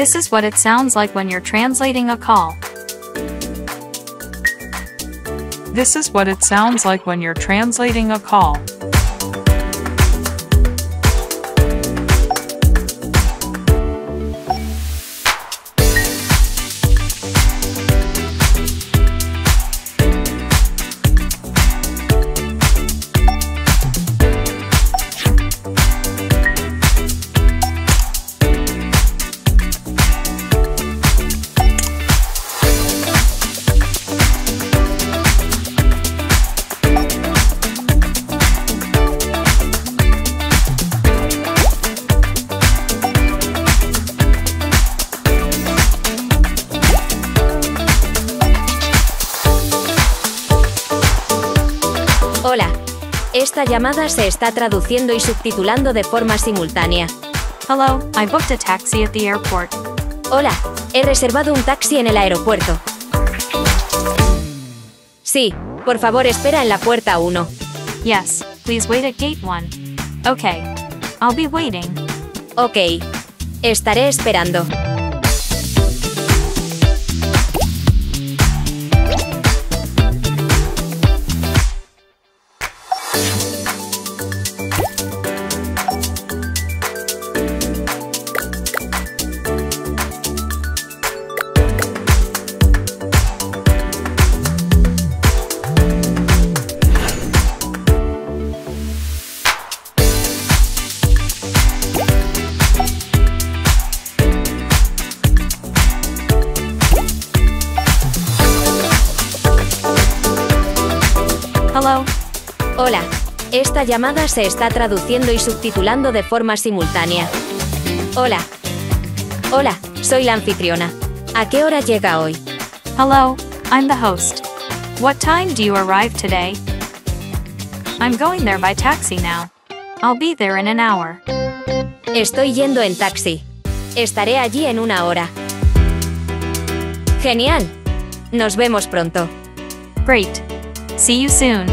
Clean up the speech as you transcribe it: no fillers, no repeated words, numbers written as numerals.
This is what it sounds like when you're translating a call. This is what it sounds like when you're translating a call. Hola. Esta llamada se está traduciendo y subtitulando de forma simultánea. Hello, I booked a taxi at the airport. Hola, he reservado un taxi en el aeropuerto. Sí, por favor espera en la puerta 1. Yes, please wait at gate 1. Okay, I'll be waiting. Ok. Estaré esperando. Hello. Hola. Esta llamada se está traduciendo y subtitulando de forma simultánea. Hola. Hola, soy la anfitriona. ¿A qué hora llega hoy? Hello, I'm the host. What time do you arrive today? I'm going there by taxi now. I'll be there in an hour. Estoy yendo en taxi. Estaré allí en 1 hora. Genial. Nos vemos pronto. Great. See you soon.